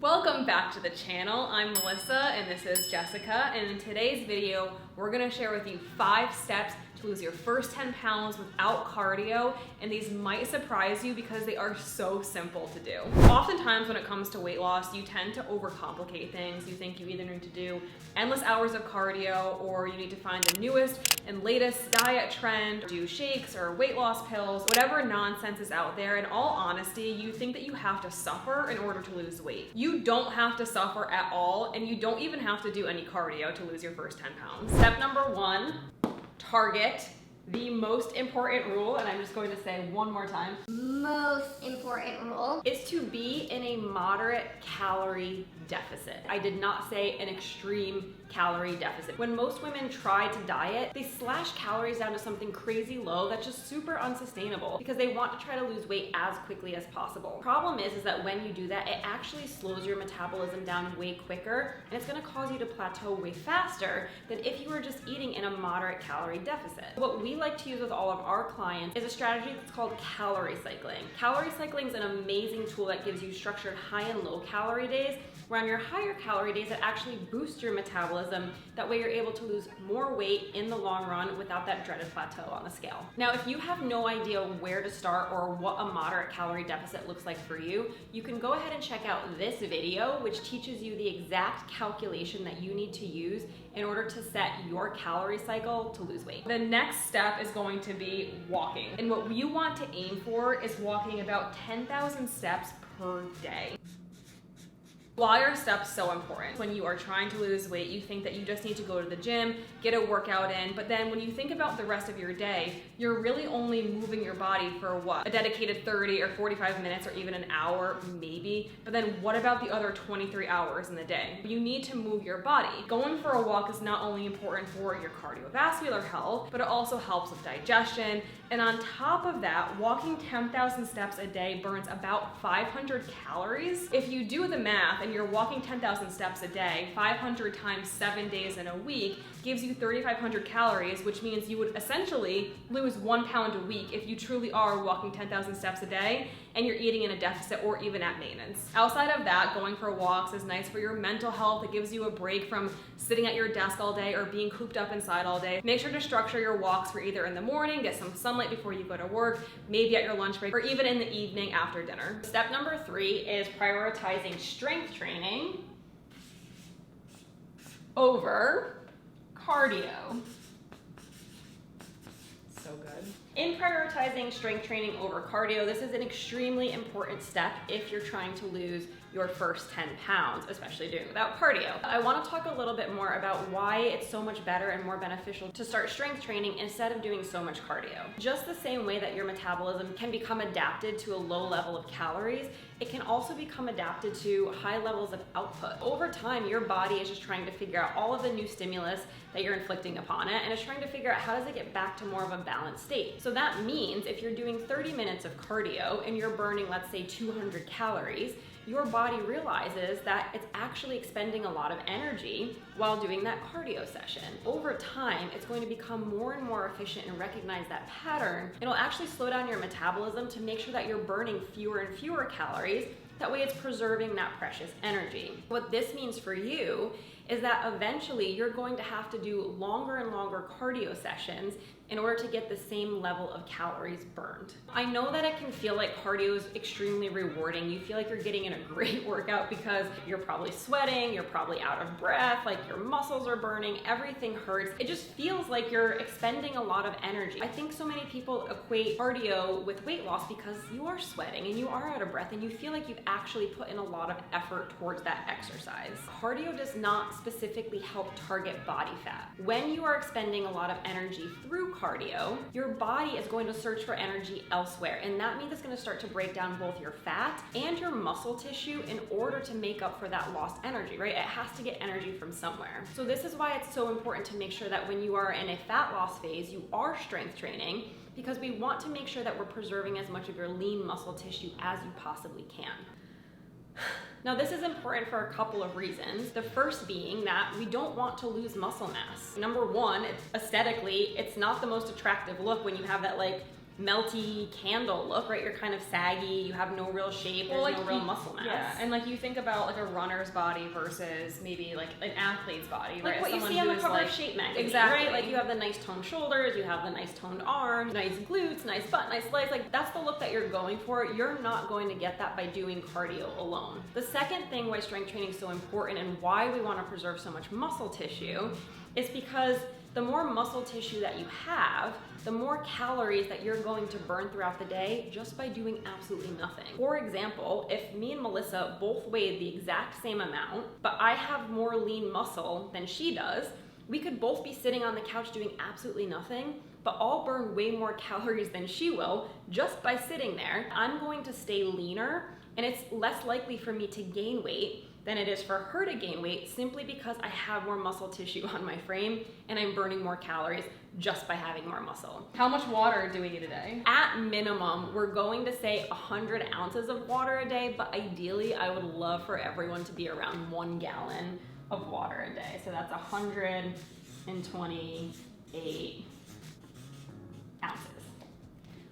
Welcome back to the channel. I'm Melissa and this is Jessica, and in today's video we're going to share with you 5 steps to lose your first 10 pounds without cardio, and these might surprise you because they are so simple to do. Oftentimes when it comes to weight loss, you tend to overcomplicate things. You think you either need to do endless hours of cardio or you need to find the newest and latest diet trend, do shakes or weight loss pills, whatever nonsense is out there. In all honesty, you think that you have to suffer in order to lose weight. You don't have to suffer at all, and you don't even have to do any cardio to lose your first 10 pounds. Step number 1, target. The most important rule, and I'm just going to say one more time, most important rule is to be in a moderate calorie deficit. I did not say an extreme calorie deficit. When most women try to diet, they slash calories down to something crazy low that's just super unsustainable because they want to try to lose weight as quickly as possible. Problem is that when you do that, it actually slows your metabolism down way quicker, and it's going to cause you to plateau way faster than if you were just eating in a moderate calorie deficit. What we like to use with all of our clients is a strategy that's called calorie cycling. Calorie cycling is an amazing tool that gives you structured high and low calorie days, where on your higher calorie days, it actually boosts your metabolism. That way you're able to lose more weight in the long run without that dreaded plateau on the scale. Now, if you have no idea where to start or what a moderate calorie deficit looks like for you, you can go ahead and check out this video, which teaches you the exact calculation that you need to use in order to set your calorie cycle to lose weight. The next step is going to be walking. And what you want to aim for is walking about 10,000 steps per day. Why are steps so important? When you are trying to lose weight, you think that you just need to go to the gym, get a workout in, but then when you think about the rest of your day, you're really only moving your body for what? A dedicated 30 or 45 minutes or even an hour, maybe. But then what about the other 23 hours in the day? You need to move your body. Going for a walk is not only important for your cardiovascular health, but it also helps with digestion. And on top of that, walking 10,000 steps a day burns about 500 calories. If you do the math and you're walking 10,000 steps a day, 500 times 7 days in a week gives you 3,500 calories, which means you would essentially lose 1 pound a week if you truly are walking 10,000 steps a day and you're eating in a deficit or even at maintenance. Outside of that, going for walks is nice for your mental health. It gives you a break from sitting at your desk all day or being cooped up inside all day. Make sure to structure your walks for either in the morning, get some sunlight before you go to work, maybe at your lunch break, or even in the evening after dinner. Step number 3 is prioritizing strength training over cardio. So good. In prioritizing strength training over cardio, this is an extremely important step if you're trying to lose your first 10 pounds, especially doing it without cardio. I want to talk a little bit more about why it's so much better and more beneficial to start strength training instead of doing so much cardio. Just the same way that your metabolism can become adapted to a low level of calories, it can also become adapted to high levels of output. Over time, your body is just trying to figure out all of the new stimulus that you're inflicting upon it, and it's trying to figure out how does it get back to more of a balanced state. So that means if you're doing 30 minutes of cardio and you're burning, let's say, 200 calories, your body realizes that it's actually expending a lot of energy while doing that cardio session. Over time, it's going to become more and more efficient and recognize that pattern. It'll actually slow down your metabolism to make sure that you're burning fewer and fewer calories. That way it's preserving that precious energy. What this means for you is that eventually you're going to have to do longer and longer cardio sessions in order to get the same level of calories burned. I know that it can feel like cardio is extremely rewarding. You feel like you're getting in a great workout because you're probably sweating, you're probably out of breath, like your muscles are burning, everything hurts. It just feels like you're expending a lot of energy. I think so many people equate cardio with weight loss because you are sweating and you are out of breath and you feel like you've actually put in a lot of effort towards that exercise. Cardio does not specifically help target body fat. When you are expending a lot of energy through cardio, your body is going to search for energy elsewhere, and that means it's going to start to break down both your fat and your muscle tissue in order to make up for that lost energy, right? It has to get energy from somewhere. So this is why it's so important to make sure that when you are in a fat loss phase, you are strength training, because we want to make sure that we're preserving as much of your lean muscle tissue as you possibly can. Now, this is important for a couple of reasons. The first being that we don't want to lose muscle mass. Number one, aesthetically, it's not the most attractive look when you have that like melty candle look, right? You're kind of saggy, you have no real shape, there's no real muscle mass. Yeah, and like you think about like a runner's body versus maybe like an athlete's body, like right? what you see on the cover of Shape magazine, exactly, right? Like you have the nice toned shoulders, you have the nice toned arms, nice glutes, nice butt, nice legs. Like that's the look that you're going for. You're not going to get that by doing cardio alone. The second thing why strength training is so important and why we want to preserve so much muscle tissue is because the more muscle tissue that you have, the more calories that you're going to burn throughout the day just by doing absolutely nothing. For example, if me and Melissa both weighed the exact same amount, but I have more lean muscle than she does, we could both be sitting on the couch doing absolutely nothing, but I'll burn way more calories than she will just by sitting there. I'm going to stay leaner, and it's less likely for me to gain weight than it is for her to gain weight simply because I have more muscle tissue on my frame and I'm burning more calories just by having more muscle. How much water do we need a day? At minimum, we're going to say 100 ounces of water a day, but ideally I would love for everyone to be around 1 gallon of water a day. So that's 128 ounces.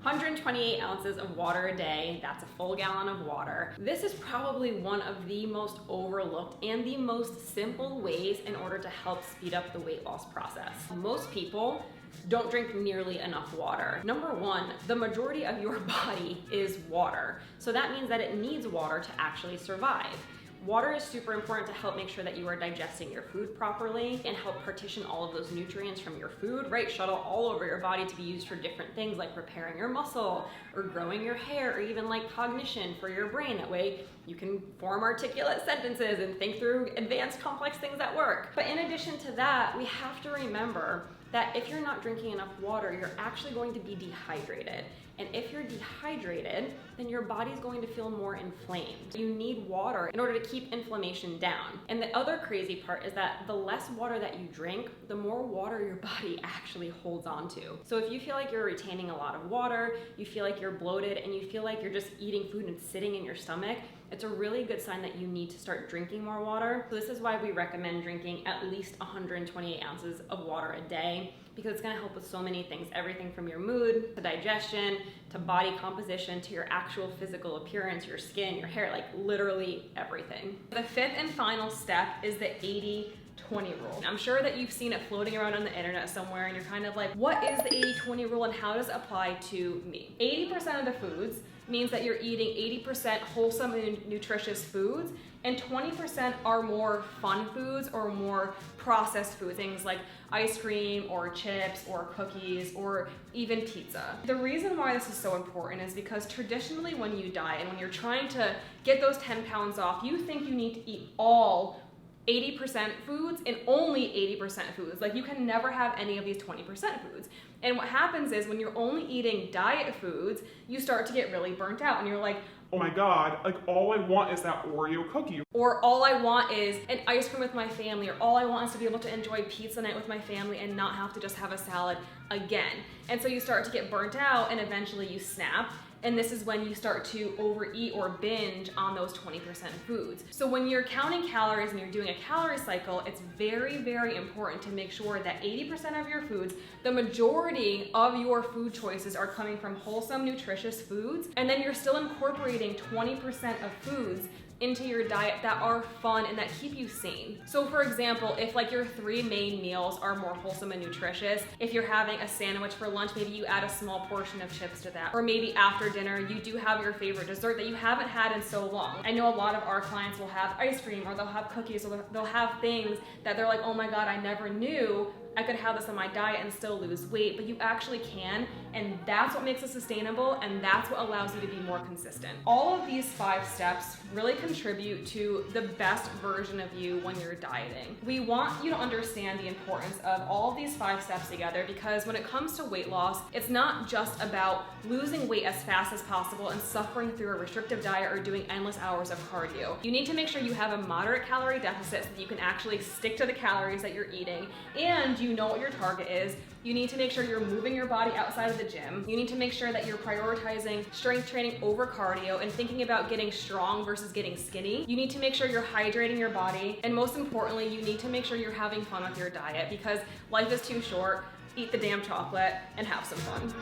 128 ounces of water a day, that's a full gallon of water. This is probably one of the most overlooked and the most simple ways in order to help speed up the weight loss process. Most people don't drink nearly enough water. Number one, the majority of your body is water. So that means that it needs water to actually survive. Water is super important to help make sure that you are digesting your food properly and help partition all of those nutrients from your food, right? Shuttle all over your body to be used for different things like repairing your muscle or growing your hair or even like cognition for your brain. That way you can form articulate sentences and think through advanced complex things at work. But in addition to that, we have to remember that if you're not drinking enough water, you're actually going to be dehydrated. And if you're dehydrated, then your body's going to feel more inflamed. You need water in order to keep inflammation down. And the other crazy part is that the less water that you drink, the more water your body actually holds on to. So if you feel like you're retaining a lot of water, you feel like you're bloated, and you feel like you're just eating food and it's sitting in your stomach, it's a really good sign that you need to start drinking more water. So this is why we recommend drinking at least 128 ounces of water a day, because it's gonna help with so many things, everything from your mood, to digestion, to body composition, to your actual physical appearance, your skin, your hair, like literally everything. The fifth and final step is the 80-20 rule. I'm sure that you've seen it floating around on the internet somewhere and you're kind of like, what is the 80-20 rule and how does it apply to me? 80% of the foods means that you're eating 80% wholesome and nutritious foods, and 20% are more fun foods or more processed foods, things like ice cream or chips or cookies or even pizza. The reason why this is so important is because traditionally when you diet and when you're trying to get those 10 pounds off, you think you need to eat all 80% foods and only 80% foods. Like you can never have any of these 20% foods. And what happens is when you're only eating diet foods, you start to get really burnt out and you're like, oh my God, like all I want is that Oreo cookie. Or all I want is an ice cream with my family, or all I want is to be able to enjoy pizza night with my family and not have to just have a salad again. And so you start to get burnt out and eventually you snap. And this is when you start to overeat or binge on those 20% foods. So when you're counting calories and you're doing a calorie cycle, it's very, very important to make sure that 80% of your foods, the majority of your food choices are coming from wholesome, nutritious foods. And then you're still incorporating 20% of foods into your diet that are fun and that keep you sane. So for example, if like your 3 main meals are more wholesome and nutritious, if you're having a sandwich for lunch, maybe you add a small portion of chips to that. Or maybe after dinner, you do have your favorite dessert that you haven't had in so long. I know a lot of our clients will have ice cream or they'll have cookies or they'll have things that they're like, oh my God, I never knew I could have this on my diet and still lose weight, but you actually can, and that's what makes it sustainable, and that's what allows you to be more consistent. All of these 5 steps really contribute to the best version of you when you're dieting. We want you to understand the importance of all of these 5 steps together, because when it comes to weight loss, it's not just about losing weight as fast as possible and suffering through a restrictive diet or doing endless hours of cardio. You need to make sure you have a moderate calorie deficit so that you can actually stick to the calories that you're eating, and you know what your target is. You need to make sure you're moving your body outside of the gym. You need to make sure that you're prioritizing strength training over cardio and thinking about getting strong versus getting skinny. You need to make sure you're hydrating your body. And most importantly, you need to make sure you're having fun with your diet, because life is too short. eat the damn chocolate, and have some fun.